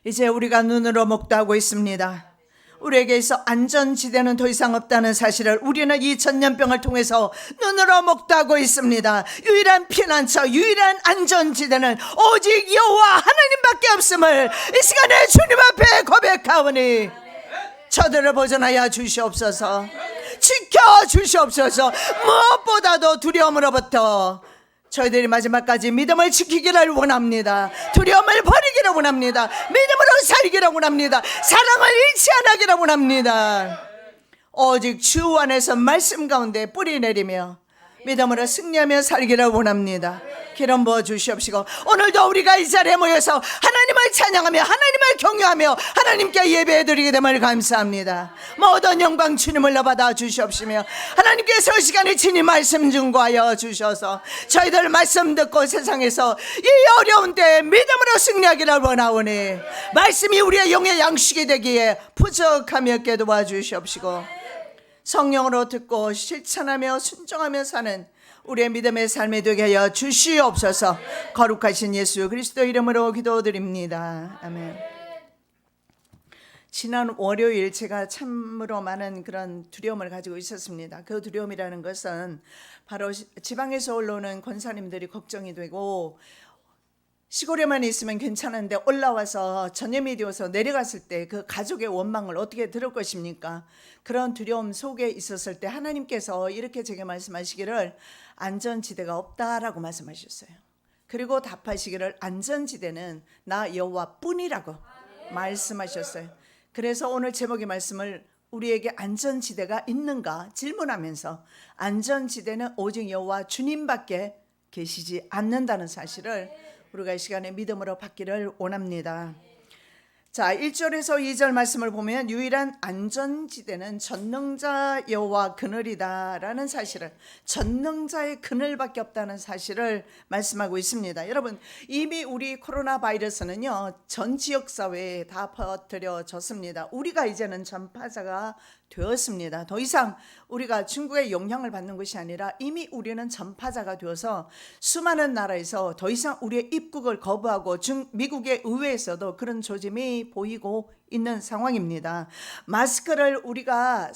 이제 우리가 눈으로 목도하고 있습니다. 우리에게 있어 안전지대는 더 이상 없다는 사실을 우리는 이 전염병을 통해서 눈으로 목도하고 있습니다. 유일한 피난처, 유일한 안전지대는 오직 여호와 하나님밖에 없음을 이 시간에 주님 앞에 고백하오니 저들을 보존하여 주시옵소서, 지켜주시옵소서. 무엇보다도 두려움으로부터 저희들이 마지막까지 믿음을 지키기를 원합니다. 두려움을 버리기를 원합니다. 믿음으로 살기를 원합니다. 사랑을 잃지 안 하기를 원합니다. 오직 주 안에서 말씀 가운데 뿌리 내리며 믿음으로 승리하며 살기를 원합니다. 기름 부어 주시옵시고 오늘도 우리가 이 자리에 모여서 하나님을 찬양하며 하나님을 경외하며 하나님께 예배해드리게 됨을 감사합니다. 모든 영광 주님을 받아 주시옵시며 하나님께서 이 시간에 친히 말씀 증거하여 주셔서 저희들 말씀 듣고 세상에서 이 어려운 때에 믿음으로 승리하기를 원하오니 말씀이 우리의 영의 양식이 되기에 부족함이 없게 도와주시옵시고 성령으로 듣고 실천하며 순종하며 사는 우리의 믿음의 삶이 되게 하여 주시옵소서. 거룩하신 예수 그리스도 이름으로 기도드립니다. 아멘. 지난 월요일 제가 참으로 많은 그런 두려움을 가지고 있었습니다. 그 두려움이라는 것은 바로 지방에서 올라오는 권사님들이 걱정이 되고 시골에만 있으면 괜찮은데 올라와서 전염이 되어서 내려갔을 때 그 가족의 원망을 어떻게 들을 것입니까? 그런 두려움 속에 있었을 때 하나님께서 이렇게 제게 말씀하시기를 안전지대가 없다라고 말씀하셨어요. 그리고 답하시기를 안전지대는 나 여호와뿐이라고 말씀하셨어요. 그래서 오늘 제목의 말씀을 우리에게 안전지대가 있는가 질문하면서 안전지대는 오직 여호와 주님밖에 계시지 않는다는 사실을 우리가 이 시간에 믿음으로 받기를 원합니다. 자, 1절에서 2절 말씀을 보면 유일한 안전지대는 전능자 여호와 그늘이다 라는 사실을, 전능자의 그늘밖에 없다는 사실을 말씀하고 있습니다. 여러분, 이미 우리 코로나 바이러스는요 전 지역사회에 다 퍼뜨려졌습니다. 우리가 이제는 전파자가 되었습니다. 더 이상 우리가 중국의 영향을 받는 것이 아니라 이미 우리는 전파자가 되어서 수많은 나라에서 더 이상 우리의 입국을 거부하고 미국의 의회에서도 그런 조짐이 보이고 있는 상황입니다. 마스크를 우리가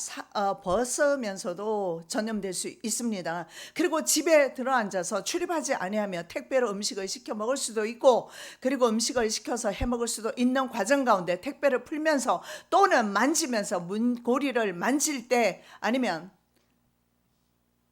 벗으면서도 전염될 수 있습니다. 그리고 집에 들어앉아서 출입하지 아니하며 택배로 음식을 시켜 먹을 수도 있고, 그리고 음식을 시켜서 해 먹을 수도 있는 과정 가운데 택배를 풀면서 또는 만지면서 문고리를 만질 때 아니면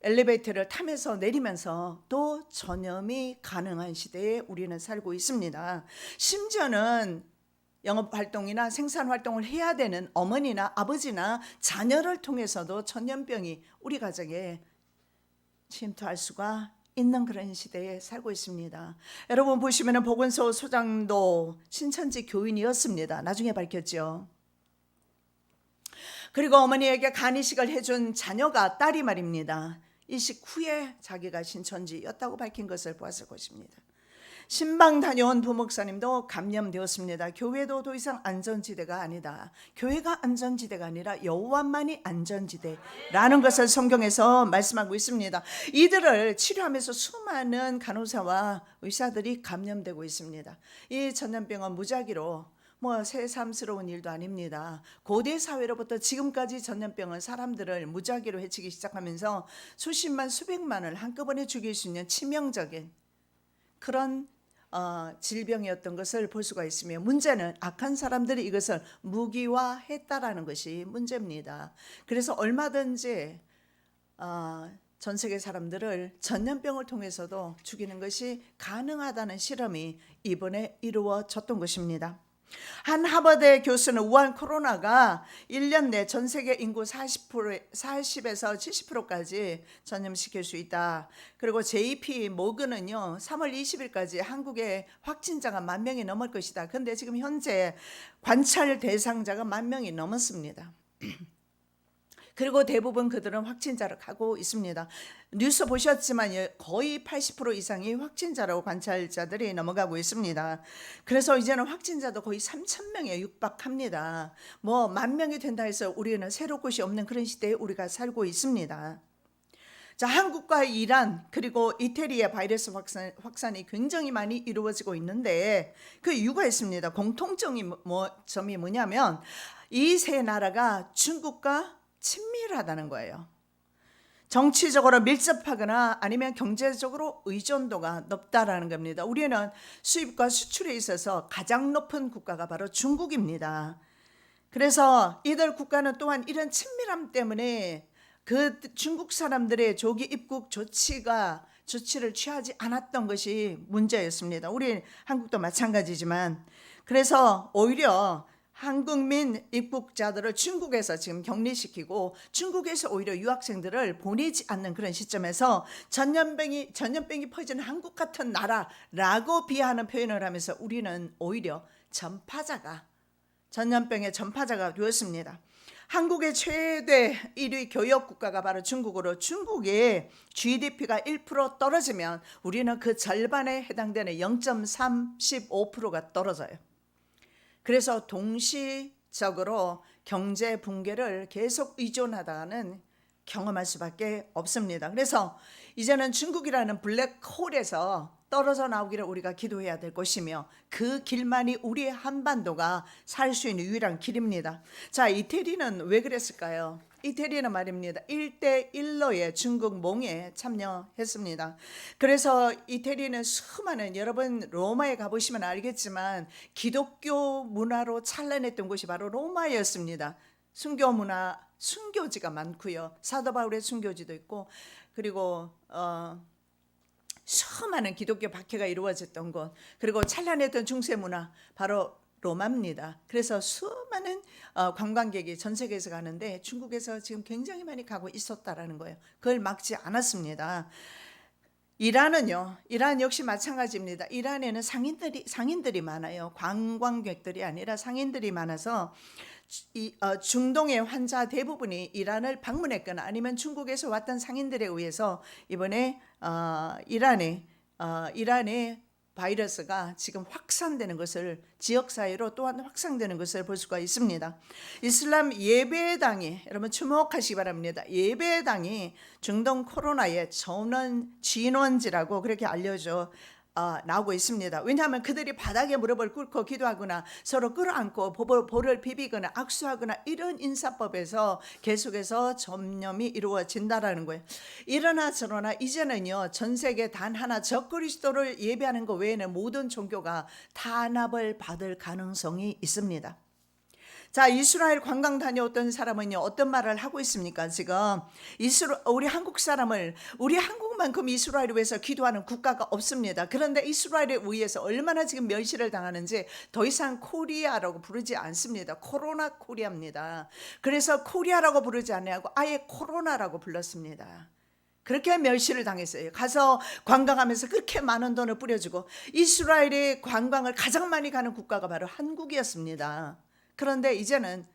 엘리베이터를 타면서 내리면서 또 전염이 가능한 시대에 우리는 살고 있습니다. 심지어는 영업활동이나 생산활동을 해야 되는 어머니나 아버지나 자녀를 통해서도 전염병이 우리 가정에 침투할 수가 있는 그런 시대에 살고 있습니다. 여러분 보시면 보건소 소장도 신천지 교인이었습니다. 나중에 밝혔죠. 그리고 어머니에게 간이식을 해준 자녀가 딸이 말입니다. 이식 후에 자기가 신천지였다고 밝힌 것을 보았을 것입니다. 신방 다녀온 부목사님도 감염되었습니다. 교회도 더 이상 안전지대가 아니다. 교회가 안전지대가 아니라 여호와만이 안전지대라는 것을 성경에서 말씀하고 있습니다. 이들을 치료하면서 수많은 간호사와 의사들이 감염되고 있습니다. 이 전염병은 무작위로 새삼스러운 일도 아닙니다. 고대 사회로부터 지금까지 전염병은 사람들을 무작위로 해치기 시작하면서 수십만 수백만을 한꺼번에 죽일 수 있는 치명적인 그런 질병이었던 것을 볼 수가 있으며, 문제는 악한 사람들이 이것을 무기화했다라는 것이 문제입니다. 그래서 얼마든지 전 세계 사람들을 전염병을 통해서도 죽이는 것이 가능하다는 실험이 이번에 이루어졌던 것입니다. 한 하버드 교수는 우한 코로나가 1년 내 전 세계 인구 40에서 70%까지 전염시킬 수 있다. 그리고 JP 모건은요 3월 20일까지 한국의 확진자가 10,000명이 넘을 것이다. 그런데 지금 현재 관찰 대상자가 10,000명이 넘었습니다. 그리고 대부분 그들은 확진자를 가고 있습니다. 뉴스 보셨지만 거의 80% 이상이 확진자라고 관찰자들이 넘어가고 있습니다. 그래서 이제는 확진자도 거의 3,000명에 육박합니다. 10,000명이 된다 해서 우리는 새로울 곳이 없는 그런 시대에 우리가 살고 있습니다. 자, 한국과 이란 그리고 이태리의 바이러스 확산이 굉장히 많이 이루어지고 있는데 그 이유가 있습니다. 공통점이 점이 뭐냐면 이 세 나라가 중국과 친밀하다는 거예요. 정치적으로 밀접하거나 아니면 경제적으로 의존도가 높다라는 겁니다. 우리는 수입과 수출에 있어서 가장 높은 국가가 바로 중국입니다. 그래서 이들 국가는 또한 이런 친밀함 때문에 그 중국 사람들의 조기 입국 조치를 취하지 않았던 것이 문제였습니다. 우리 한국도 마찬가지지만, 그래서 오히려 한국민 입국자들을 중국에서 지금 격리시키고 중국에서 오히려 유학생들을 보내지 않는 그런 시점에서 전염병이 퍼지는 한국 같은 나라라고 비하하는 표현을 하면서 우리는 오히려 전염병의 전파자가 되었습니다. 한국의 최대 1위 교역 국가가 바로 중국으로, 중국의 GDP가 1% 떨어지면 우리는 그 절반에 해당되는 0.35%가 떨어져요. 그래서 동시적으로 경제 붕괴를 계속 의존하다가는 경험할 수밖에 없습니다. 그래서 이제는 중국이라는 블랙홀에서 떨어져 나오기를 우리가 기도해야 될 것이며 그 길만이 우리의 한반도가 살 수 있는 유일한 길입니다. 자, 이태리는 왜 그랬을까요? 이태리는 말입니다. 1대1로의 중국 몽에 참여했습니다. 그래서 이태리는 수많은, 여러분 로마에 가보시면 알겠지만 기독교 문화로 찬란했던 곳이 바로 로마였습니다. 순교 문화, 순교지가 많고요. 사도 바울의 순교지도 있고, 그리고 수많은 기독교 박해가 이루어졌던 곳, 그리고 찬란했던 중세 문화, 바로 로마입니다. 그래서 수많은 관광객이 전 세계에서 가는데 중국에서 지금 굉장히 많이 가고 있었다라는 거예요. 그걸 막지 않았습니다. 이란은요, 이란 역시 마찬가지입니다. 이란에는 상인들이 많아요. 관광객들이 아니라 상인들이 많아서 중동의 환자 대부분이 이란을 방문했거나 아니면 중국에서 왔던 상인들에 의해서 이번에 이란의 바이러스가 지금 확산되는 것을, 지역사회로 또한 확산되는 것을 볼 수가 있습니다. 이슬람 예배당이, 여러분 주목하시기 바랍니다. 예배당이 중동 코로나의 진원지라고 그렇게 나오고 있습니다. 왜냐하면 그들이 바닥에 무릎을 꿇고 기도하거나 서로 끌어안고 볼을 비비거나 악수하거나 이런 인사법에서 계속해서 전염이 이루어진다라는 거예요. 이러나 저러나 이제는요, 전 세계 단 하나 적그리스도를 예배하는 것 외에는 모든 종교가 탄압을 받을 가능성이 있습니다. 자, 이스라엘 관광 다녀왔던 사람은요, 어떤 말을 하고 있습니까? 지금 우리 한국만큼 이스라엘을 위해서 기도하는 국가가 없습니다. 그런데 이스라엘에 의해서 얼마나 지금 멸시를 당하는지 더 이상 코리아라고 부르지 않습니다. 코로나 코리아입니다. 그래서 코리아라고 부르지 않냐고 아예 코로나라고 불렀습니다. 그렇게 멸시를 당했어요. 가서 관광하면서 그렇게 많은 돈을 뿌려주고, 이스라엘의 관광을 가장 많이 가는 국가가 바로 한국이었습니다. 그런데 이제는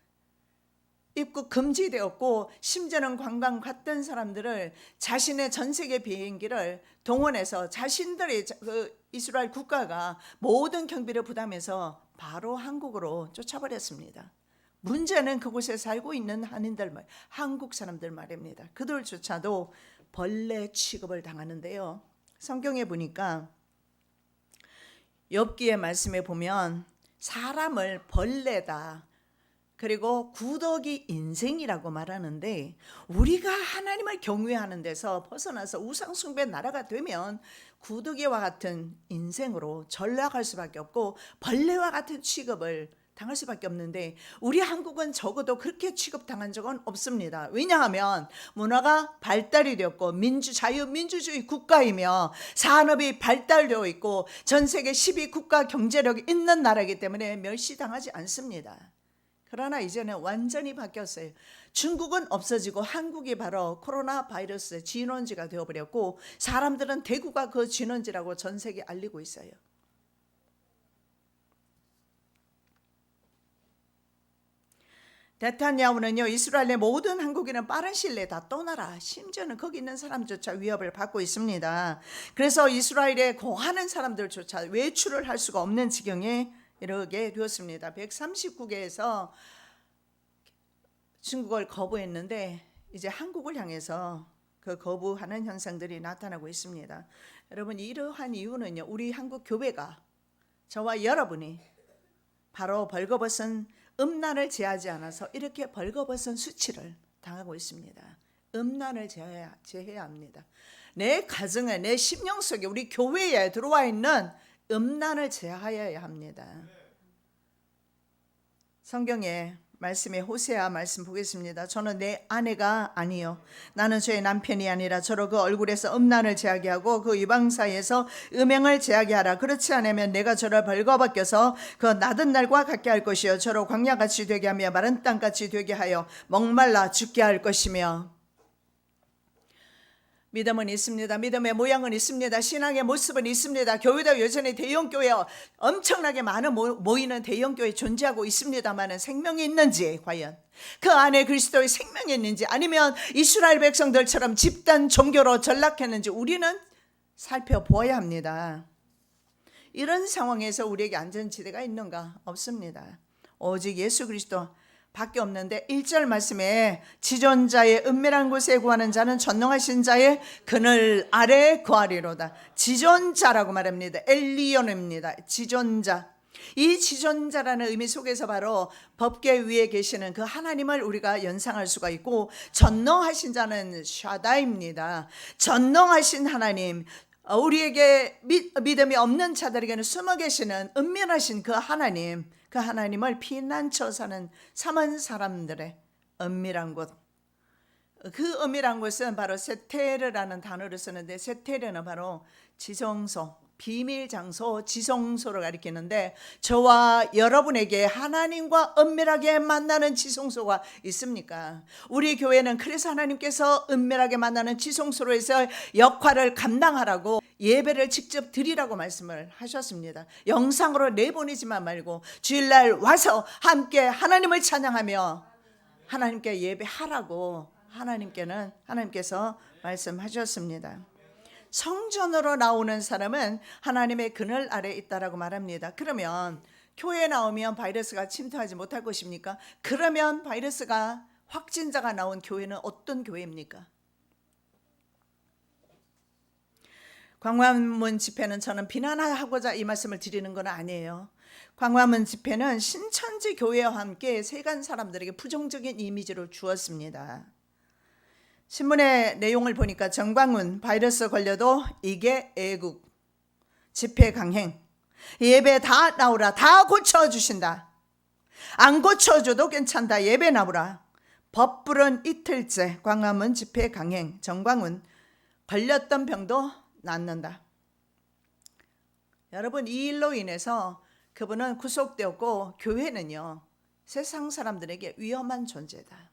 입국 금지되었고, 심지어는 관광 갔던 사람들을 자신의 전 세계 비행기를 동원해서 자신들의 이스라엘 국가가 모든 경비를 부담해서 바로 한국으로 쫓아버렸습니다. 문제는 그곳에 살고 있는 한국 사람들 말입니다. 그들조차도 벌레 취급을 당하는데요. 성경에 보니까 욥기의 말씀에 보면 사람을 벌레다, 그리고 구더기 인생이라고 말하는데, 우리가 하나님을 경외하는 데서 벗어나서 우상숭배 나라가 되면 구더기와 같은 인생으로 전락할 수밖에 없고 벌레와 같은 취급을 당할 수밖에 없는데, 우리 한국은 적어도 그렇게 취급당한 적은 없습니다. 왜냐하면 문화가 발달이 되었고 자유민주주의 국가이며 산업이 발달되어 있고 전 세계 10위 국가 경제력이 있는 나라이기 때문에 멸시당하지 않습니다. 그러나 이제는 완전히 바뀌었어요. 중국은 없어지고 한국이 바로 코로나 바이러스의 진원지가 되어버렸고, 사람들은 대구가 그 진원지라고 전 세계에 알리고 있어요. 네타냐후는요, 이스라엘의 모든 한국인은 빠른 시일 내에 다 떠나라, 심지어는 거기 있는 사람조차 위협을 받고 있습니다. 그래서 이스라엘의 거하는 사람들조차 외출을 할 수가 없는 지경에 이르게 되었습니다. 139개에서 중국을 거부했는데 이제 한국을 향해서 그 거부하는 현상들이 나타나고 있습니다. 여러분, 이러한 이유는요, 우리 한국 교회가, 저와 여러분이 바로 벌거벗은 음란을 제하지 않아서 이렇게 벌거벗은 수치를 당하고 있습니다. 음란을 제해야 합니다. 내 가정에, 내 심령 속에, 우리 교회에 들어와 있는 음란을 제하여야 합니다. 성경에 말씀에 호세아 말씀 보겠습니다. 저는 내 아내가 아니요 나는 저의 남편이 아니라 저로 그 얼굴에서 음란을 제하게 하고 그 이방 사이에서 음행을 제하게 하라. 그렇지 않으면 내가 저를 벌거벗겨서 그 낮은 날과 같게 할 것이요 저로 광야같이 되게 하며 마른 땅같이 되게 하여 목말라 죽게 할 것이며. 믿음은 있습니다. 믿음의 모양은 있습니다. 신앙의 모습은 있습니다. 교회도 여전히 대형교회, 엄청나게 많은 모이는 대형교회 존재하고 있습니다만 생명이 있는지, 과연 그 안에 그리스도의 생명이 있는지, 아니면 이스라엘 백성들처럼 집단 종교로 전락했는지 우리는 살펴보아야 합니다. 이런 상황에서 우리에게 안전지대가 있는가? 없습니다. 오직 예수 그리스도 밖에 없는데 1절 말씀에 지존자의 은밀한 곳에 구하는 자는 전능하신 자의 그늘 아래 구하리로다. 지존자라고 말합니다. 엘리온입니다. 지존자. 이 지존자라는 의미 속에서 바로 법궤 위에 계시는 그 하나님을 우리가 연상할 수가 있고, 전능하신 자는 샤다입니다. 전능하신 하나님, 우리에게 믿음이 없는 자들에게는 숨어 계시는 은밀하신 그 하나님, 그 하나님을 피난처 삼은 사람들의 은밀한 곳, 그 은밀한 곳은 바로 세테르라는 단어를 쓰는데, 세테르는 바로 지성소, 비밀 장소, 지성소를 가리키는데, 저와 여러분에게 하나님과 은밀하게 만나는 지성소가 있습니까? 우리 교회는 그래서 하나님께서 은밀하게 만나는 지성소로 해서 역할을 감당하라고 예배를 직접 드리라고 말씀을 하셨습니다. 영상으로 내보내지만 말고 주일날 와서 함께 하나님을 찬양하며 하나님께 예배하라고 하나님께서 말씀하셨습니다. 성전으로 나오는 사람은 하나님의 그늘 아래 있다라고 말합니다. 그러면 교회에 나오면 바이러스가 침투하지 못할 것입니까? 그러면 바이러스가 확진자가 나온 교회는 어떤 교회입니까? 광화문 집회는 저는 비난하고자 이 말씀을 드리는 건 아니에요. 광화문 집회는 신천지 교회와 함께 세간 사람들에게 부정적인 이미지를 주었습니다. 신문의 내용을 보니까 정광훈 바이러스 걸려도 이게 애국, 집회 강행, 예배 다 나오라, 다 고쳐주신다, 안 고쳐줘도 괜찮다, 예배 나오라, 법불은 이틀째 광화문 집회 강행, 정광훈 걸렸던 병도 낫는다. 여러분, 이 일로 인해서 그분은 구속되었고 교회는요 세상 사람들에게 위험한 존재다,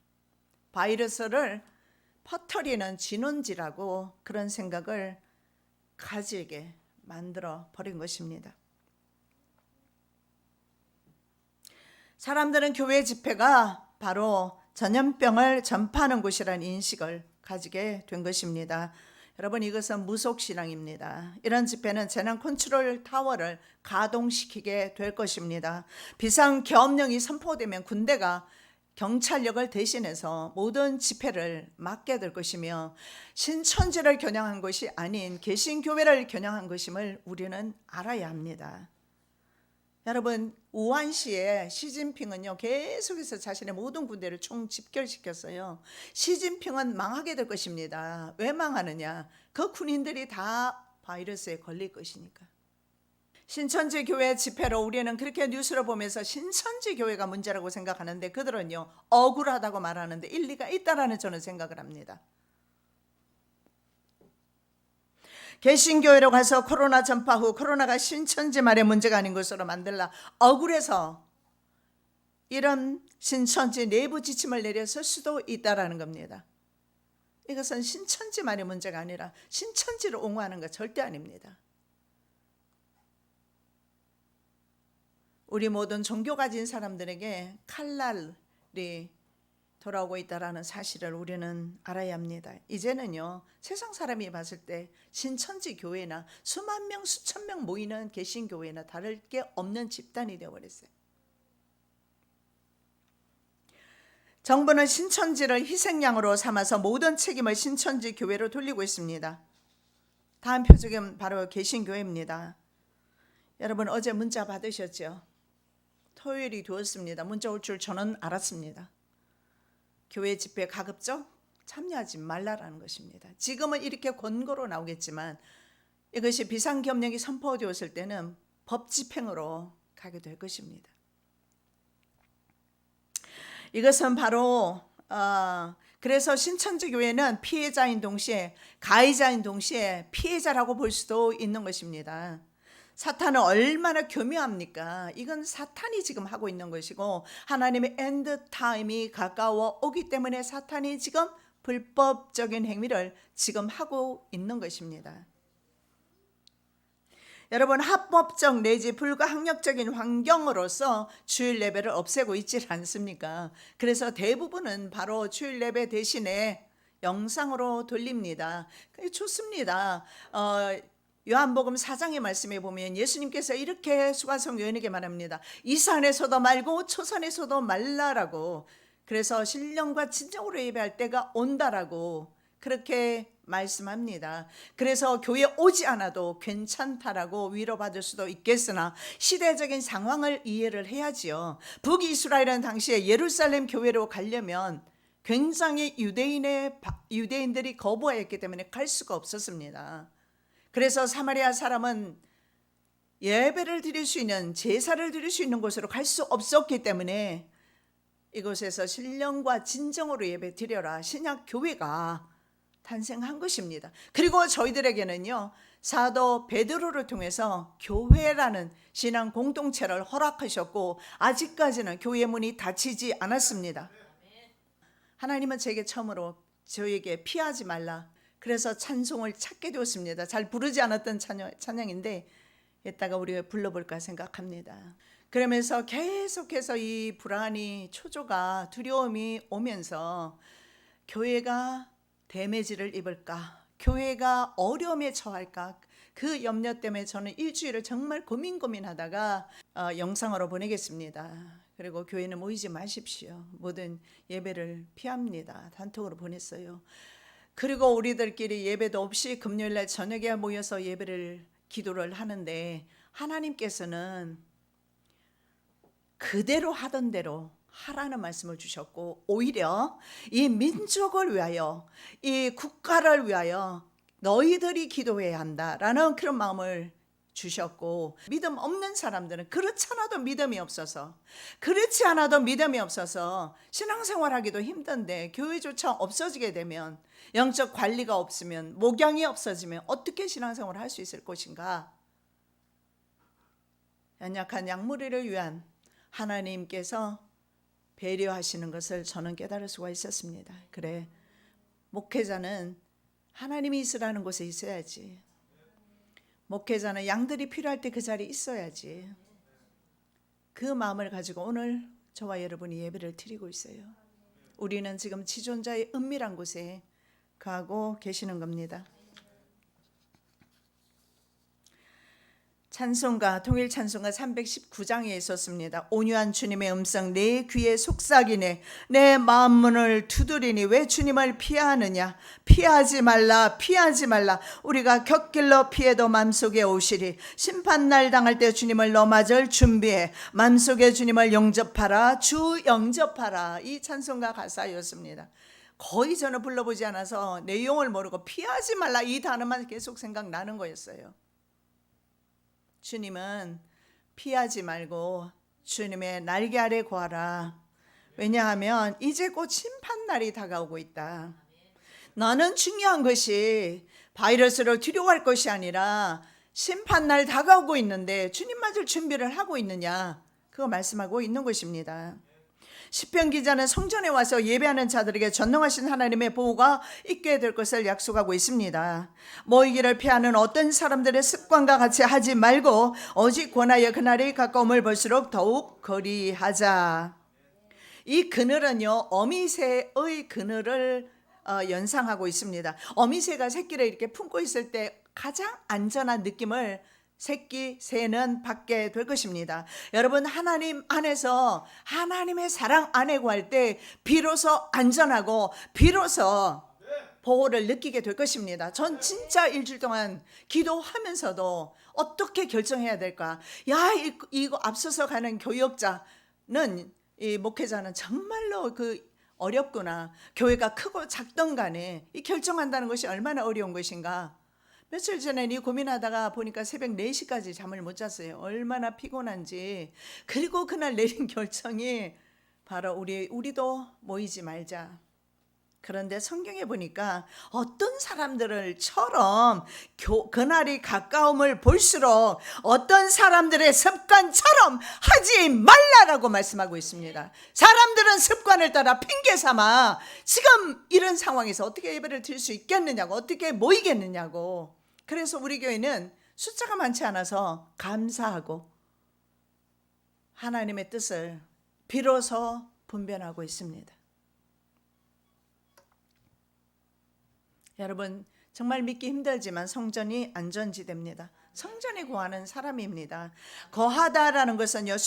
바이러스를 퍼뜨리는 진원지라고 그런 생각을 가지게 만들어 버린 것입니다. 사람들은 교회 집회가 바로 전염병을 전파하는 곳이라는 인식을 가지게 된 것입니다. 여러분, 이것은 무속신앙입니다. 이런 집회는 재난 컨트롤 타워를 가동시키게 될 것입니다. 비상계엄령이 선포되면 군대가 경찰력을 대신해서 모든 집회를 맡게 될 것이며, 신천지를 겨냥한 것이 아닌 개신교회를 겨냥한 것임을 우리는 알아야 합니다. 여러분, 우한시에 시진핑은요 계속해서 자신의 모든 군대를 총집결시켰어요. 시진핑은 망하게 될 것입니다. 왜 망하느냐? 그 군인들이 다 바이러스에 걸릴 것이니까. 신천지 교회 집회로 우리는 그렇게 뉴스를 보면서 신천지 교회가 문제라고 생각하는데, 그들은요 억울하다고 말하는데 일리가 있다라는 저는 생각을 합니다. 개신교회로 가서 코로나 전파 후 코로나가 신천지만의 문제가 아닌 것으로 만들라, 억울해서 이런 신천지 내부 지침을 내렸을 수도 있다라는 겁니다. 이것은 신천지만의 문제가 아니라 신천지를 옹호하는 것 절대 아닙니다. 우리 모든 종교 가진 사람들에게 칼날이 돌아오고 있다라는 사실을 우리는 알아야 합니다. 이제는요 세상 사람이 봤을 때 신천지 교회나 수만 명 수천 명 모이는 개신교회나 다를 게 없는 집단이 되어버렸어요. 정부는 신천지를 희생양으로 삼아서 모든 책임을 신천지 교회로 돌리고 있습니다. 다음 표적은 바로 개신교회입니다. 여러분 어제 문자 받으셨죠? 토요일이 되었습니다. 문자 올 줄 저는 알았습니다. 교회 집회 가급적 참여하지 말라라는 것입니다. 지금은 이렇게 권고로 나오겠지만 이것이 비상경영이 선포되었을 때는 법 집행으로 가게 될 것입니다. 이것은 바로 그래서 신천지 교회는 피해자인 동시에 가해자인 동시에 피해자라고 볼 수도 있는 것입니다. 사탄은 얼마나 교묘합니까? 이건 사탄이 지금 하고 있는 것이고 하나님의 엔드 타임이 가까워 오기 때문에 사탄이 지금 불법적인 행위를 지금 하고 있는 것입니다. 여러분 합법적 내지 불가항력적인 환경으로서 주일 예배를 없애고 있지 않습니까? 그래서 대부분은 바로 주일 예배 대신에 영상으로 돌립니다. 좋습니다. 요한복음 4장의 말씀에 보면 예수님께서 이렇게 수가성 요한에게 말합니다. 이 산에서도 말고 초산에서도 말라라고. 그래서 신령과 진정으로 예배할 때가 온다라고 그렇게 말씀합니다. 그래서 교회 오지 않아도 괜찮다라고 위로받을 수도 있겠으나 시대적인 상황을 이해를 해야지요. 북이스라엘은 당시에 예루살렘 교회로 가려면 굉장히 유대인들이 거부하였기 때문에 갈 수가 없었습니다. 그래서 사마리아 사람은 예배를 드릴 수 있는 제사를 드릴 수 있는 곳으로 갈 수 없었기 때문에 이곳에서 신령과 진정으로 예배 드려라 신약 교회가 탄생한 것입니다. 그리고 저희들에게는요 사도 베드로를 통해서 교회라는 신앙 공동체를 허락하셨고 아직까지는 교회 문이 닫히지 않았습니다. 하나님은 제게 처음으로 저에게 피하지 말라 그래서 찬송을 찾게 되었습니다. 잘 부르지 않았던 찬양인데 이따가 우리가 불러볼까 생각합니다. 그러면서 계속해서 이 불안이 초조가 두려움이 오면서 교회가 데미지를 입을까 교회가 어려움에 처할까 그 염려 때문에 저는 일주일을 정말 고민하다가 영상으로 보내겠습니다. 그리고 교회는 모이지 마십시오. 모든 예배를 피합니다. 단톡으로 보냈어요. 그리고 우리들끼리 예배도 없이 금요일날 저녁에 모여서 예배를 기도를 하는데 하나님께서는 그대로 하던 대로 하라는 말씀을 주셨고 오히려 이 민족을 위하여 이 국가를 위하여 너희들이 기도해야 한다라는 그런 마음을 주셨고 믿음 없는 사람들은 그렇지 않아도 믿음이 없어서 신앙생활하기도 힘든데 교회조차 없어지게 되면 영적 관리가 없으면 목양이 없어지면 어떻게 신앙생활을 할 수 있을 것인가. 연약한 양무리를 위한 하나님께서 배려하시는 것을 저는 깨달을 수가 있었습니다. 그래 목회자는 하나님이 있으라는 곳에 있어야지. 목회자는 양들이 필요할 때 그 자리에 있어야지. 그 마음을 가지고 오늘 저와 여러분이 예배를 드리고 있어요. 우리는 지금 지존자의 은밀한 곳에 가고 계시는 겁니다. 찬송가 통일 찬송가 319장에 있었습니다. 온유한 주님의 음성 내 귀에 속삭이네 내 마음문을 두드리니 왜 주님을 피하느냐 피하지 말라 우리가 곁길로 피해도 맘속에 오시리 심판날 당할 때 주님을 넘어질 준비해 맘속에 주님을 영접하라 주 영접하라 이 찬송가 가사였습니다. 거의 저는 불러보지 않아서 내용을 모르고 피하지 말라 이 단어만 계속 생각나는 거였어요. 주님은 피하지 말고 주님의 날개 아래 구하라. 왜냐하면 이제 곧 심판날이 다가오고 있다. 나는 중요한 것이 바이러스를 두려워할 것이 아니라 심판날 다가오고 있는데 주님 맞을 준비를 하고 있느냐 그거 말씀하고 있는 것입니다. 시편 기자는 성전에 와서 예배하는 자들에게 전능하신 하나님의 보호가 있게 될 것을 약속하고 있습니다. 모이기를 피하는 어떤 사람들의 습관과 같이 하지 말고 오직 권하여 그날의 가까움을 볼수록 더욱 거리하자. 이 그늘은요 어미새의 그늘을 연상하고 있습니다. 어미새가 새끼를 이렇게 품고 있을 때 가장 안전한 느낌을 새끼 새는 받게 될 것입니다. 여러분, 하나님 안에서 하나님의 사랑 안에 구할 때 비로소 안전하고 비로소 보호를 느끼게 될 것입니다. 전 진짜 일주일 동안 기도하면서도 어떻게 결정해야 될까? 야, 이거 앞서서 가는 교역자는, 이 목회자는 정말로 어렵구나. 교회가 크고 작던 간에 이 결정한다는 것이 얼마나 어려운 것인가. 며칠 전에 이 고민하다가 보니까 새벽 4시까지 잠을 못 잤어요. 얼마나 피곤한지. 그리고 그날 내린 결정이 바로 우리도 모이지 말자. 그런데 성경에 보니까 어떤 사람들처럼 그날이 가까움을 볼수록 어떤 사람들의 습관처럼 하지 말라라고 말씀하고 있습니다. 사람들은 습관을 따라 핑계 삼아 지금 이런 상황에서 어떻게 예배를 드릴 수 있겠느냐고, 어떻게 모이겠느냐고. 그래서 우리 교회는 숫자가 많지 않아서 감사하고 하나님의 뜻을 비로소 분별하고 있습니다. 여러분, 정말 믿기 힘들지만 성전이 안전지대입니다. 성전에 거하는 사람입니다. 거하다라는 것은요,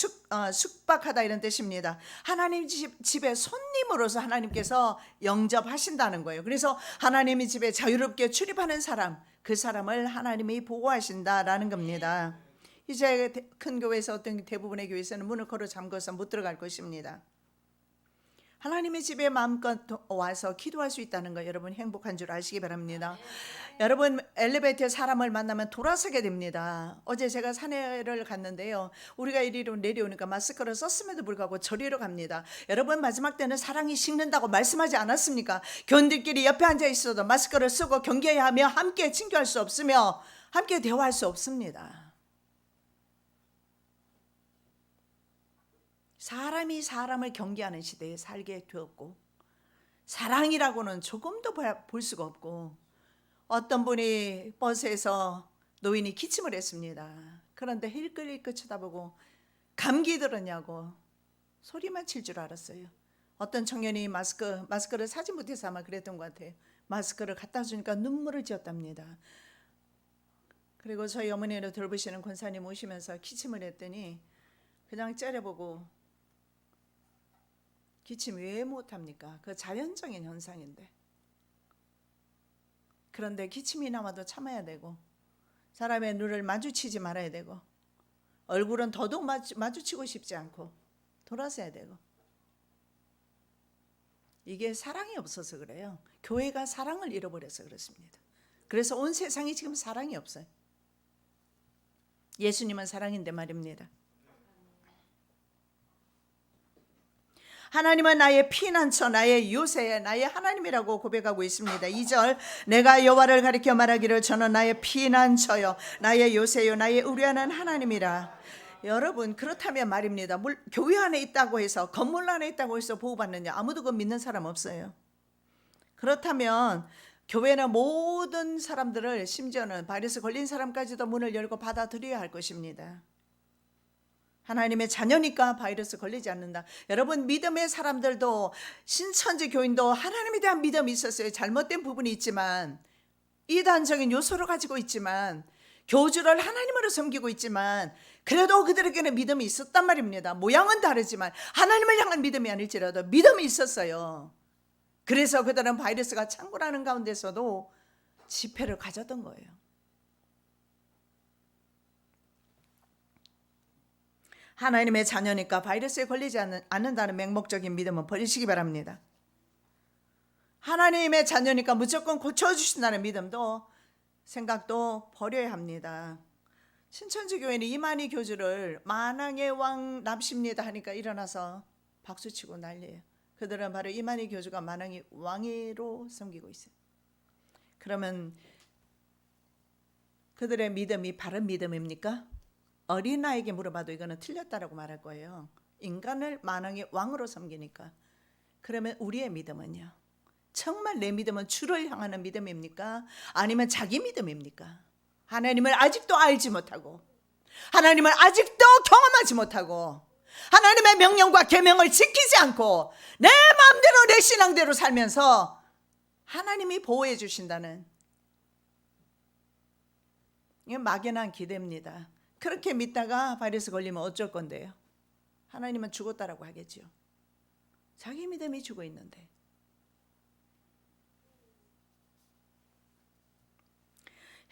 숙박하다 이런 뜻입니다. 하나님 집에 손님으로서 하나님께서 영접하신다는 거예요. 그래서 하나님의 집에 자유롭게 출입하는 사람, 그 사람을 하나님이 보호하신다라는 겁니다. 이제 큰 교회에서 어떤 대부분의 교회에서는 문을 걸어 잠궈서 못 들어갈 것입니다. 하나님의 집에 마음껏 와서 기도할 수 있다는 거 여러분 행복한 줄 아시기 바랍니다. 여러분, 엘리베이터에 사람을 만나면 돌아서게 됩니다. 어제 제가 산에를 갔는데요, 우리가 이리로 내려오니까 마스크를 썼음에도 불구하고 저리로 갑니다. 여러분, 마지막 때는 사랑이 식는다고 말씀하지 않았습니까? 교인들끼리 옆에 앉아 있어도 마스크를 쓰고 경계해야 하며 함께 친교할 수 없으며 함께 대화할 수 없습니다. 사람이 사람을 경계하는 시대에 살게 되었고, 사랑이라고는 조금도 볼 수가 없고, 어떤 분이 버스에서 노인이 기침을 했습니다. 그런데 힐끗힐끗 쳐다보고 감기 들었냐고 소리만 칠 줄 알았어요. 어떤 청년이 마스크를 사지 못해서 아마 그랬던 것 같아요. 마스크를 갖다 주니까 눈물을 지었답니다. 그리고 저희 어머니를 돌보시는 권사님 오시면서 기침을 했더니 그냥 째려보고, 기침 왜 못합니까? 그 자연적인 현상인데. 그런데 기침이 나와도 참아야 되고, 사람의 눈을 마주치지 말아야 되고, 얼굴은 더더욱 마주치고 싶지 않고 돌아서야 되고. 이게 사랑이 없어서 그래요. 교회가 사랑을 잃어버려서 그렇습니다. 그래서 온 세상이 지금 사랑이 없어요. 예수님은 사랑인데 말입니다. 하나님은 나의 피난처, 나의 요새, 나의 하나님이라고 고백하고 있습니다. 2절, 내가 여호와를 가리켜 말하기를 저는 나의 피난처요, 나의 요새요, 나의 의뢰하는 하나님이라. 여러분, 그렇다면 말입니다. 교회 안에 있다고 해서, 건물 안에 있다고 해서 보호받느냐? 아무도 그 믿는 사람 없어요. 그렇다면 교회는 모든 사람들을, 심지어는 바이러스 걸린 사람까지도 문을 열고 받아들여야 할 것입니다. 하나님의 자녀니까 바이러스 걸리지 않는다. 여러분, 믿음의 사람들도, 신천지 교인도 하나님에 대한 믿음이 있었어요. 잘못된 부분이 있지만, 이단적인 요소를 가지고 있지만, 교주를 하나님으로 섬기고 있지만, 그래도 그들에게는 믿음이 있었단 말입니다. 모양은 다르지만 하나님을 향한 믿음이 아닐지라도 믿음이 있었어요. 그래서 그들은 바이러스가 창궐하는 가운데서도 집회를 가졌던 거예요. 하나님의 자녀니까 바이러스에 걸리지 않는다는 맹목적인 믿음은 버리시기 바랍니다. 하나님의 자녀니까 무조건 고쳐주신다는 믿음도, 생각도 버려야 합니다. 신천지 교회는 이만희 교주를 만왕의 왕 납십니다 하니까 일어나서 박수치고 난리예요. 그들은 바로 이만희 교주가 만왕의 왕으로 섬기고 있어요. 그러면 그들의 믿음이 바른 믿음입니까? 어린아이에게 물어봐도 이거는 틀렸다라고 말할 거예요. 인간을 만왕의 왕으로 섬기니까. 그러면 우리의 믿음은요? 정말 내 믿음은 주를 향하는 믿음입니까? 아니면 자기 믿음입니까? 하나님을 아직도 알지 못하고, 하나님을 아직도 경험하지 못하고, 하나님의 명령과 계명을 지키지 않고 내 마음대로 내 신앙대로 살면서 하나님이 보호해 주신다는 이게 막연한 기대입니다. 그렇게 믿다가 바이러스 걸리면 어쩔 건데요? 하나님은 죽었다라고 하겠죠. 자기 믿음이 죽어 있는데.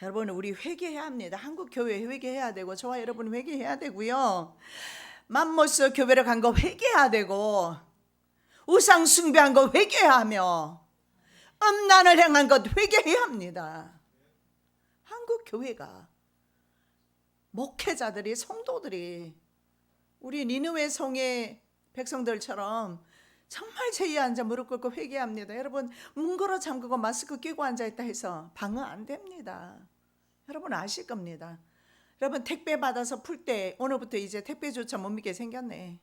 여러분, 우리 회개해야 합니다. 한국 교회 회개해야 되고, 저와 여러분 회개해야 되고요. 맘모스 교회를 간 거 회개해야 되고, 우상 숭배한 거 회개해야 하며, 음란을 행한 것 회개해야 합니다. 한국 교회가, 목회자들이, 성도들이 우리 니느웨 성의 백성들처럼 정말 제의에 앉아 무릎 꿇고 회개합니다. 여러분, 문 걸어 잠그고 마스크 끼고 앉아있다 해서 방어 안 됩니다. 여러분 아실 겁니다. 여러분, 택배 받아서 풀 때, 오늘부터 이제 택배조차 못 믿게 생겼네.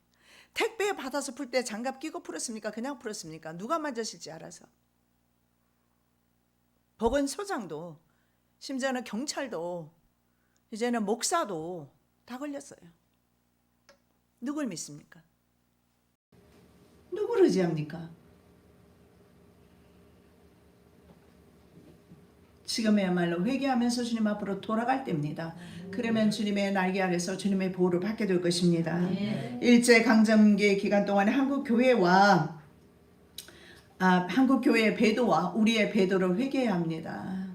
택배 받아서 풀 때 장갑 끼고 풀었습니까? 그냥 풀었습니까? 누가 만졌을지 알아서. 보건소장도, 심지어는 경찰도, 이제는 목사도 다 걸렸어요. 누굴 믿습니까? 누구를 의지합니까? 지금이야말로 회개하면서 주님 앞으로 돌아갈 때입니다. 그러면 주님의 날개 아래서 주님의 보호를 받게 될 것입니다. 일제강점기 기간 동안에 한국교회와 한국교회의 배도와 우리의 배도를 회개해야 합니다.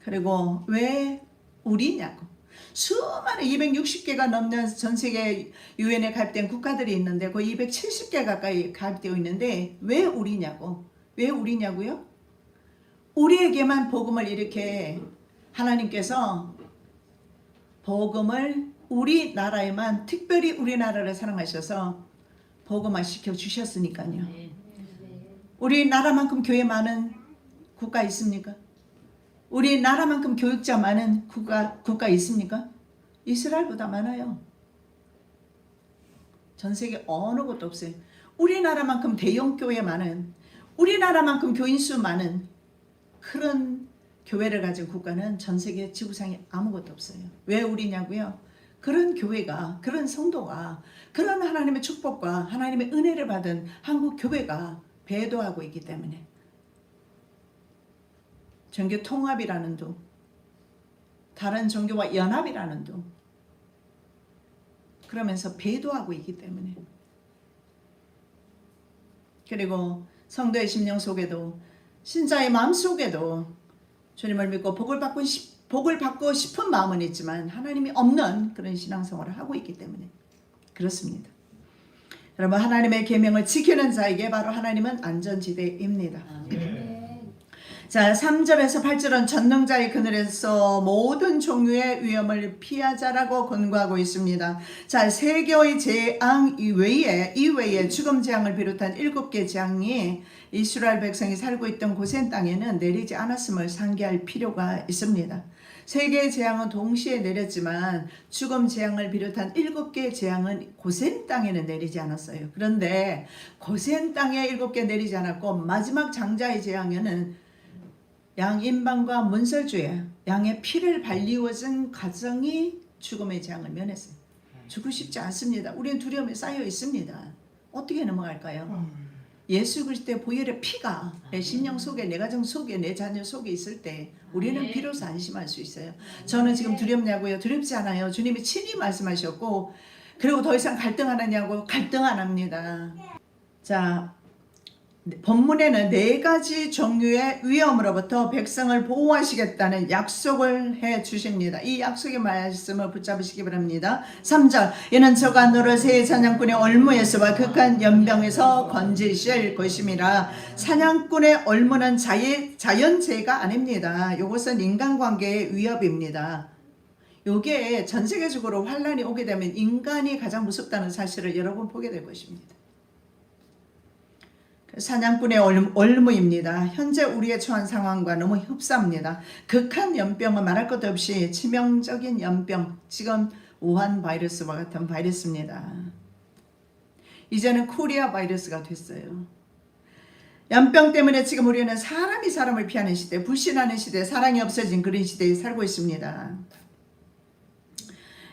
그리고 왜 우리냐고. 수많은 260개가 넘는 전세계 유엔에 가입된 국가들이 있는데 그 270개 가까이 가입되어 있는데 왜 우리냐고. 왜 우리냐고요? 우리에게만 복음을 이렇게 하나님께서 복음을 우리나라에만, 특별히 우리나라를 사랑하셔서 복음화 시켜주셨으니까요. 우리나라만큼 교회 많은 국가 있습니까? 우리나라만큼 교육자 많은 국가 있습니까? 이스라엘보다 많아요. 전 세계 어느 곳도 없어요. 우리나라만큼 대형 교회 많은, 우리나라만큼 교인 수 많은 그런 교회를 가진 국가는 전 세계 지구상에 아무것도 없어요. 왜 우리냐고요? 그런 교회가, 그런 성도가, 그런 하나님의 축복과 하나님의 은혜를 받은 한국 교회가 배도하고 있기 때문에. 종교 통합이라는 둥, 다른 종교와 연합이라는 둥, 그러면서 배도하고 있기 때문에. 그리고 성도의 심령 속에도, 신자의 마음 속에도 주님을 믿고 복을 받고 싶은 마음은 있지만 하나님이 없는 그런 신앙생활을 하고 있기 때문에 그렇습니다. 여러분, 하나님의 계명을 지키는 자에게 바로 하나님은 안전지대입니다. 자, 3절에서 8절은 전능자의 그늘에서 모든 종류의 위험을 피하자라고 권고하고 있습니다. 자, 세 개의 재앙 이외에 죽음 재앙을 비롯한 7개 재앙이 이스라엘 백성이 살고 있던 고센 땅에는 내리지 않았음을 상기할 필요가 있습니다. 세 개의 재앙은 동시에 내렸지만 죽음 재앙을 비롯한 7개의 재앙은 고센 땅에는 내리지 않았어요. 그런데 고센 땅에 7개 내리지 않았고 마지막 장자의 재앙에는 양인방과 문설주에 양의 피를 발리워진 가정이 죽음의 재앙을 면했어요. 죽고 싶지 않습니다. 우리는 두려움에 쌓여 있습니다. 어떻게 넘어갈까요? 예수 그리스도의 보혈의 피가 내 심령 속에, 내 가정 속에, 내 자녀 속에 있을 때 우리는 비로소 안심할 수 있어요. 저는 지금 두렵냐고요? 두렵지 않아요. 주님이 친히 말씀하셨고, 그리고 더 이상 갈등하느냐고? 갈등 안 합니다. 자, 본문에는 4가지 종류의 위험으로부터 백성을 보호하시겠다는 약속을 해 주십니다. 이 약속의 말씀을 붙잡으시기 바랍니다. 3절, 이는 저가 너를 새 사냥꾼의 올무에서와 극한 연병에서 건지실 것임이라. 사냥꾼의 올무는 자연재해가 아닙니다. 이것은 인간관계의 위협입니다. 이게 전 세계적으로 환란이 오게 되면 인간이 가장 무섭다는 사실을 여러분 보게 될 것입니다. 사냥꾼의 올무입니다. 현재 우리의 처한 상황과 너무 흡사합니다. 극한 연병은 말할 것도 없이 치명적인 연병, 지금 우한 바이러스와 같은 바이러스입니다. 이제는 코리아 바이러스가 됐어요. 연병 때문에 지금 우리는 사람이 사람을 피하는 시대, 불신하는 시대, 사랑이 없어진 그런 시대에 살고 있습니다.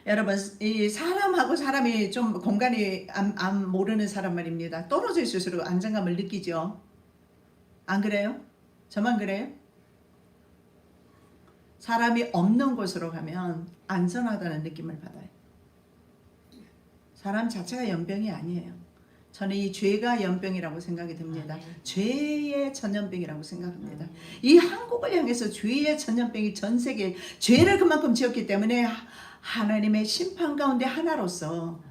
여러분, 이 사람하고 사람이 좀 공간이 안 모르는 사람 말입니다. 떨어져 있을수록 안정감을 느끼죠. 안 그래요? 저만 그래요? 사람이 없는 곳으로 가면 안전하다는 느낌을 받아요. 사람 자체가 연병이 아니에요. 저는 이 죄가 연병이라고 생각이 듭니다. 죄의 전염병이라고 생각합니다. 이 한국을 향해서 죄의 전염병이 전 세계에 죄를 그만큼 지었기 때문에 하나님의 심판 가운데 하나로서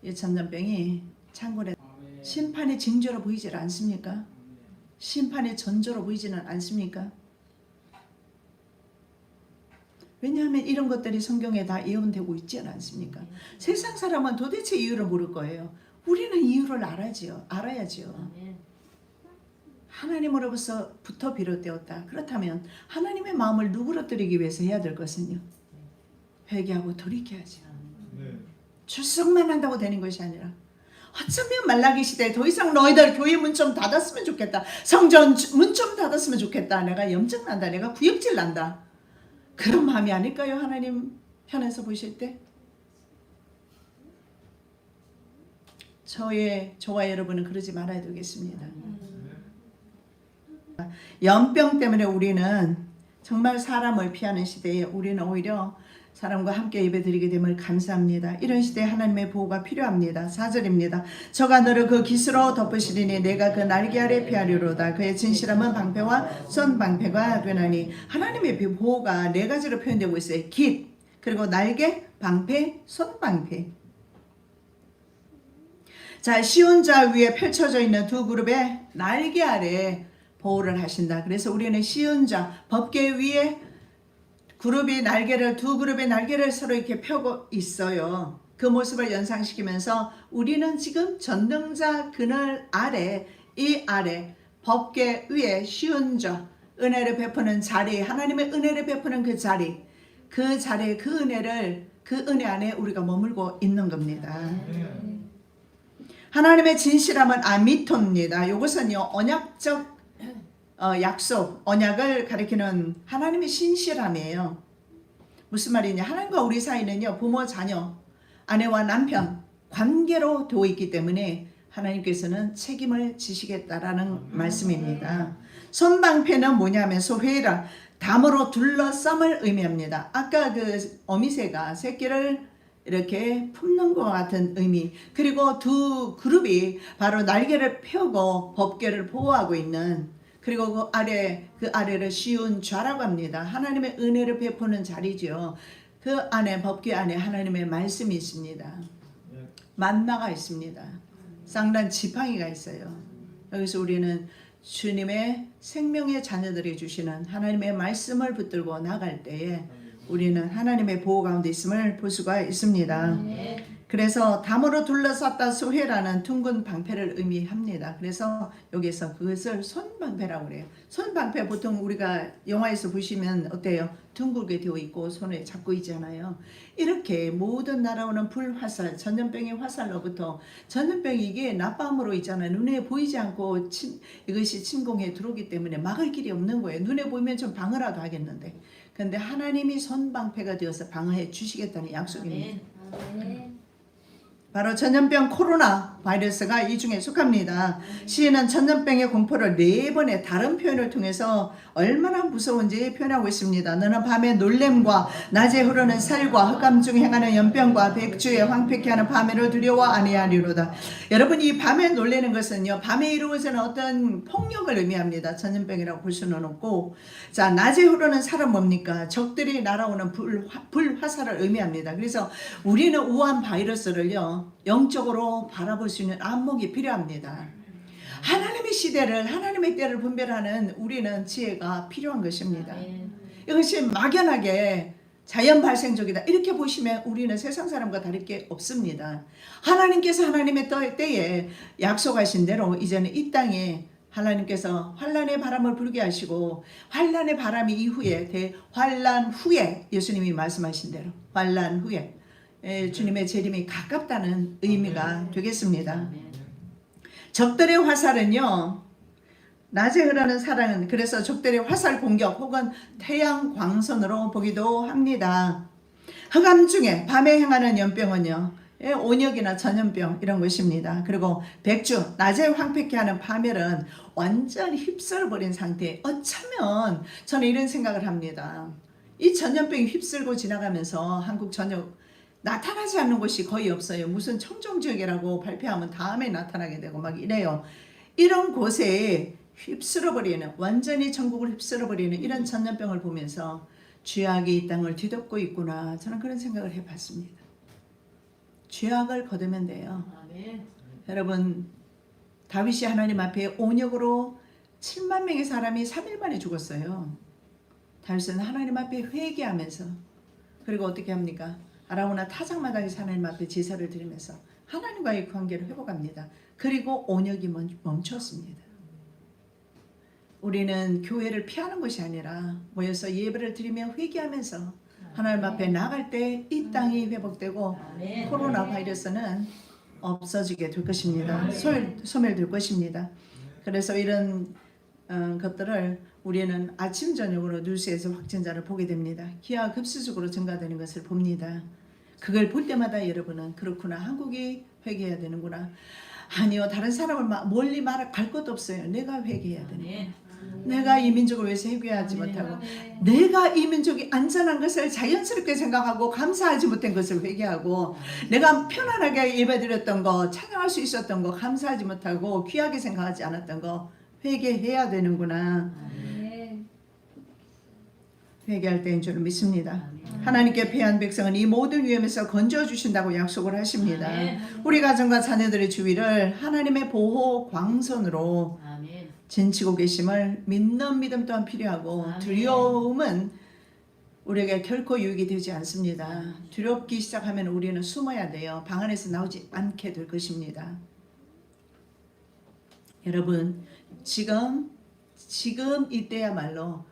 이 전염병이 창궐에 심판의 징조로 보이질 않습니까? 심판의 전조로 보이지는 않습니까? 왜냐하면 이런 것들이 성경에 다 예언되고 있지 않습니까? 세상 사람은 도대체 이유를 모를 거예요. 우리는 이유를 알아야지요. 하나님으로부터 비롯되었다. 그렇다면 하나님의 마음을 누그러뜨리기 위해서 해야 될 것은요, 회개하고 돌이켜야죠. 출석만 한다고 되는 것이 아니라, 어쩌면 말라기 시대에 더 이상 너희들 교회 문 좀 닫았으면 좋겠다. 성전 문 좀 닫았으면 좋겠다. 내가 염증 난다. 내가 구역질 난다. 그런 마음이 아닐까요? 하나님 편에서 보실 때? 저와 여러분은 그러지 말아야 되겠습니다. 연병 때문에 우리는 정말 사람을 피하는 시대에 우리는 오히려 사람과 함께 예배드리게 됨을 감사합니다. 이런 시대에 하나님의 보호가 필요합니다. 4절입니다. 저가 너를 그 깃으로 덮으시리니 내가 그 날개 아래 피하리로다. 그의 진실함은 방패와 손방패가 되나니. 하나님의 보호가 네 가지로 표현되고 있어요. 깃, 그리고 날개, 방패, 손방패. 자, 시온자 위에 펼쳐져 있는 두 그룹의 날개 아래 보호를 하신다. 그래서 우리는 시온자, 법궤 위에 두 그룹의 날개를 서로 이렇게 펴고 있어요. 그 모습을 연상시키면서 우리는 지금 전능자 그늘 아래, 이 아래 법궤 위에 시온자, 은혜를 베푸는 자리, 하나님의 은혜를 베푸는 그 자리, 그 자리에 그 은혜 안에 우리가 머물고 있는 겁니다. 하나님의 진실함은 아미토입니다. 이것은요, 언약적 약속, 언약을 가리키는 하나님의 신실함이에요. 무슨 말이냐? 하나님과 우리 사이는요, 부모, 자녀, 아내와 남편 관계로 되어 있기 때문에 하나님께서는 책임을 지시겠다라는 말씀입니다. 손방패는 뭐냐면 소회라, 담으로 둘러쌈을 의미합니다. 아까 그 어미새가 새끼를 이렇게 품는 것 같은 의미, 그리고 두 그룹이 바로 날개를 펴고 법궤를 보호하고 있는, 그리고 그 아래를 시온 좌라고 합니다. 하나님의 은혜를 베푸는 자리죠. 그 안에, 법궤 안에 하나님의 말씀이 있습니다. 만나가 있습니다. 쌍난 지팡이가 있어요. 여기서 우리는 주님의 생명의 자녀들이 주시는 하나님의 말씀을 붙들고 나갈 때에 우리는 하나님의 보호 가운데 있음을 볼 수가 있습니다. 그래서 담으로 둘러쌌다 소회라는 둥근 방패를 의미합니다. 그래서 여기서 그것을 손방패라고 그래요. 손방패 보통 우리가 영화에서 보시면 어때요? 둥글게 되어 있고 손에 잡고 있잖아요. 이렇게 모든 날아오는 불화살, 전염병의 화살로부터, 전염병이 이게 낮밤으로 있잖아요. 눈에 보이지 않고 이것이 침공해 들어오기 때문에 막을 길이 없는 거예요. 눈에 보이면 좀 방어라도 하겠는데, 그런데 하나님이 손방패가 되어서 방어해 주시겠다는 약속입니다. 바로 전염병 코로나 바이러스가 이 중에 속합니다. 시인은 전염병의 공포를 4번의 다른 표현을 통해서 얼마나 무서운지 표현하고 있습니다. 너는 밤에 놀램과 낮에 흐르는 살과 흑암 중에 행하는 연병과 백주에 황폐케 하는 밤에를 두려워 아니하리로다. 여러분, 이 밤에 놀래는 것은요, 밤에 이루어지는 어떤 폭력을 의미합니다. 전염병이라고 볼 수는 없고, 자, 낮에 흐르는 살은 뭡니까? 적들이 날아오는 불화살을 의미합니다. 그래서 우리는 우한 바이러스를요, 영적으로 바라볼 수 있는 안목이 필요합니다. 하나님의 시대를, 하나님의 때를 분별하는 우리는 지혜가 필요한 것입니다. 이것이 막연하게 자연 발생적이다 이렇게 보시면 우리는 세상 사람과 다를 게 없습니다. 하나님께서 하나님의 때에 약속하신 대로 이제는 이 땅에 하나님께서 환란의 바람을 불게 하시고, 환란의 바람이 이후에 대환란 후에 예수님이 말씀하신 대로 환란 후에 주님의 재림이 가깝다는 의미가 되겠습니다. 적들의 화살은요, 낮에 흐르는 사랑은, 그래서 적들의 화살 공격 혹은 태양 광선으로 보기도 합니다. 흑암 중에 밤에 행하는 연병은요, 온역이나 전염병 이런 것입니다. 그리고 백주, 낮에 황폐케 하는 파멸은 완전히 휩쓸어버린 상태. 어쩌면 저는 이런 생각을 합니다. 이 전염병이 휩쓸고 지나가면서 한국 전역 나타나지 않는 곳이 거의 없어요. 무슨 청정지역이라고 발표하면 다음에 나타나게 되고 막 이래요. 이런 곳에 휩쓸어버리는, 완전히 전국을 휩쓸어버리는 이런 전염병을 보면서 죄악이 이 땅을 뒤덮고 있구나, 저는 그런 생각을 해봤습니다. 죄악을 거두면 돼요. 아멘. 여러분, 다윗이 하나님 앞에 온역으로 7만 명의 사람이 3일 만에 죽었어요. 다윗은 하나님 앞에 회개하면서, 그리고 어떻게 합니까? 아라우나 타작마당에서 하나님 앞에 제사를 드리면서 하나님과의 관계를 회복합니다. 그리고 온역이 멈췄습니다. 우리는 교회를 피하는 것이 아니라 모여서 예배를 드리며 회개하면서 하나님 앞에 나갈 때 이 땅이 회복되고 코로나 바이러스는 없어지게 될 것입니다. 소멸될 것입니다. 그래서 이런 것들을 우리는 아침 저녁으로 뉴스에서 확진자를 보게 됩니다. 기하급수적으로 증가되는 것을 봅니다. 그걸 볼 때마다 여러분은 그렇구나, 한국이 회개해야 되는구나. 아니요, 다른 사람을 멀리 갈 것도 없어요. 내가 회개해야 되는, 내가 이 민족을 위해서 회개하지 못하고, 내가 이 민족이 안전한 것을 자연스럽게 생각하고 감사하지 못한 것을 회개하고, 내가 편안하게 예배드렸던 거, 찬양할 수 있었던 거 감사하지 못하고 귀하게 생각하지 않았던 거 회개해야 되는구나. 회개할 때인 줄 믿습니다. 하나님께 패한 백성은 이 모든 위험에서 건져주신다고 약속을 하십니다. 우리 가정과 자녀들의 주위를 하나님의 보호 광선으로 진치고 계심을 믿는 믿음 또한 필요하고, 두려움은 우리에게 결코 유익이 되지 않습니다. 두렵기 시작하면 우리는 숨어야 돼요. 방 안에서 나오지 않게 될 것입니다. 여러분, 지금 이때야말로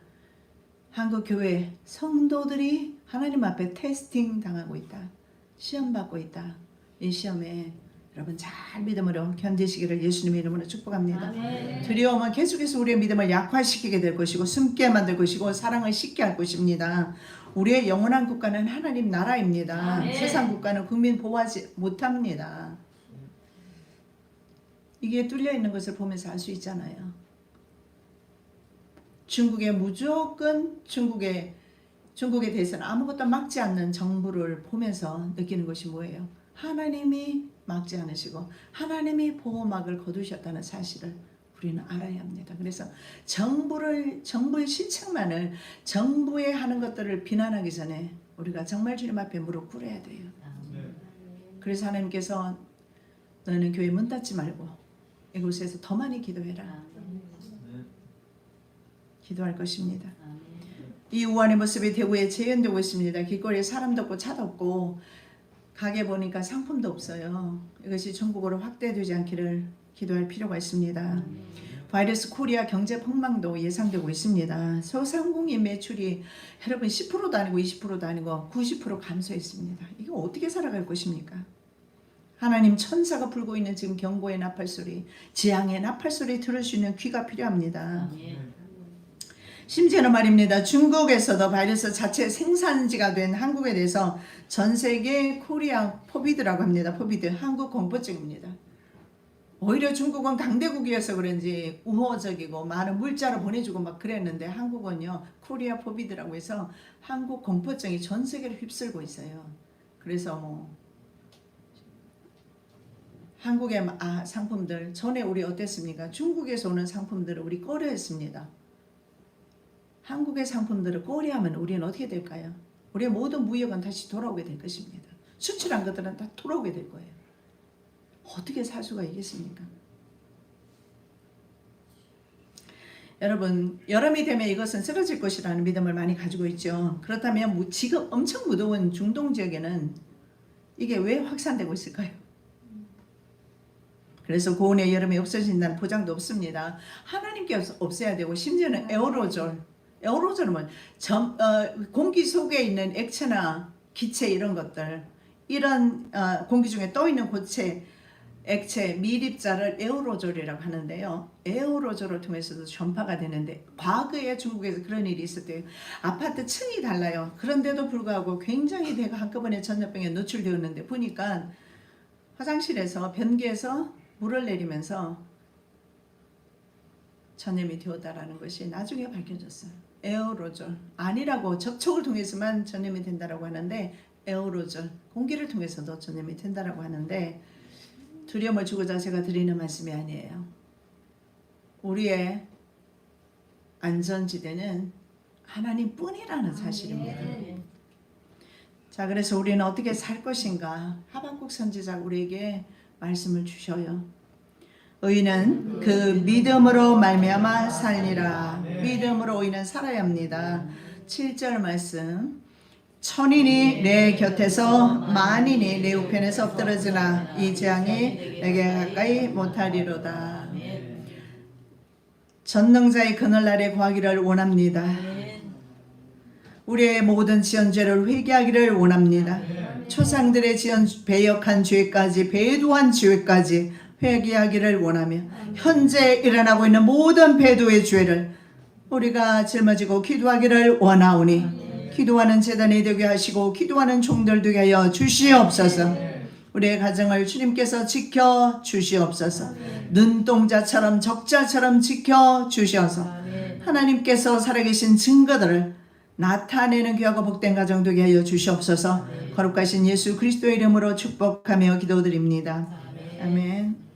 한국 교회 성도들이 하나님 앞에 테스팅 당하고 있다. 시험 받고 있다. 이 시험에 여러분 잘 믿음으로 견디시기를 예수님의 이름으로 축복합니다. 아멘. 두려움은 계속해서 우리의 믿음을 약화시키게 될 것이고 숨게 만들 것이고 사랑을 식게 할 것입니다. 우리의 영원한 국가는 하나님 나라입니다. 아멘. 세상 국가는 국민 보호하지 못합니다. 이게 뚫려 있는 것을 보면서 알 수 있잖아요. 중국에 무조건 중국에 대해서는 아무것도 막지 않는 정부를 보면서 느끼는 것이 뭐예요? 하나님이 막지 않으시고 하나님이 보호막을 거두셨다는 사실을 우리는 알아야 합니다. 그래서 정부의 실책만을, 정부에 하는 것들을 비난하기 전에 우리가 정말 주님 앞에 무릎 꿇어야 돼요. 그래서 하나님께서 너는 교회 문 닫지 말고 이곳에서 더 많이 기도해라. 기도할 것입니다. 이 우환의 모습이 대구에 재현되고 있습니다. 길거리에 사람도 없고 차도 없고 가게 보니까 상품도 없어요. 이것이 전국으로 확대되지 않기를 기도할 필요가 있습니다. 바이러스 코리아 경제 폭망도 예상되고 있습니다. 소상공인 매출이 여러분 10%도 아니고 20%도 아니고 90% 감소했습니다. 이거 어떻게 살아갈 것입니까? 하나님, 천사가 불고 있는 지금 경고의 나팔소리, 재앙의 나팔소리 들을 수 있는 귀가 필요합니다. 심지어는 말입니다. 중국에서도 바이러스 자체 생산지가 된 한국에 대해서 전 세계 코리아 포비드라고 합니다. 포비드, 한국 공포증입니다. 오히려 중국은 강대국이어서 그런지 우호적이고 많은 물자를 보내주고 막 그랬는데 상국은요 코리아 포비드라고 해서 한국 공포증이 전 세계를 휩쓸고 있어요. 그래서 한국의 상품들, 전에 우리 어땠습니까? 중국에서 오는 상품들을 우리 꺼려했습니다. 한국의 상품들을 꺼려하면 우리는 어떻게 될까요? 우리의 모든 무역은 다시 돌아오게 될 것입니다. 수출한 것들은 다 돌아오게 될 거예요. 어떻게 살 수가 있겠습니까? 여러분, 여름이 되면 이것은 쓰러질 것이라는 믿음을 많이 가지고 있죠. 그렇다면 지금 엄청 무더운 중동 지역에는 이게 왜 확산되고 있을까요? 그래서 고온의 여름이 없어진다는 보장도 없습니다. 하나님께 없애야 되고, 심지어는 에어로졸은 공기 속에 있는 액체나 기체 이런 것들, 이런 공기 중에 떠 있는 고체, 액체, 미립자를 에어로졸이라고 하는데요. 에어로졸을 통해서도 전파가 되는데, 과거에 중국에서 그런 일이 있었대요. 아파트 층이 달라요. 그런데도 불구하고 굉장히 대가 한꺼번에 전염병에 노출되었는데 보니까 화장실에서 변기에서 물을 내리면서 전염이 되었다라는 것이 나중에 밝혀졌어요. 에어로졸 아니라고 접촉을 통해서만 전염이 된다라고 하는데 에어로졸 공기를 통해서도 전염이 된다라고 하는데 두려움을 주고자 제가 드리는 말씀이 아니에요. 우리의 안전지대는 하나님뿐이라는 사실입니다. 자, 그래서 우리는 어떻게 살 것인가? 하박국 선지자가 우리에게 말씀을 주셔요. 의인은 그 믿음으로 말미암아 살리라. 믿음으로 의인은 살아야 합니다. 7절 말씀. 천인이 내 곁에서 만인이 내 우편에서 엎드러지나 이 재앙이 내게 가까이 못하리로다. 전능자의 그늘 아래 구하기를 원합니다. 우리의 모든 지연죄를 회개하기를 원합니다. 조상들의 지연 배역한 죄까지 배도한 죄까지 회개하기를 원하며 현재 일어나고 있는 모든 배도의 죄를 우리가 짊어지고 기도하기를 원하오니 기도하는 제단이 되게 하시고 기도하는 종들 되게 하여 주시옵소서. 우리의 가정을 주님께서 지켜 주시옵소서. 눈동자처럼 적자처럼 지켜 주셔서 하나님께서 살아계신 증거들을 나타내는 귀하고 복된 가정 되게 하여 주시옵소서. 거룩하신 예수 그리스도의 이름으로 축복하며 기도드립니다. 아멘.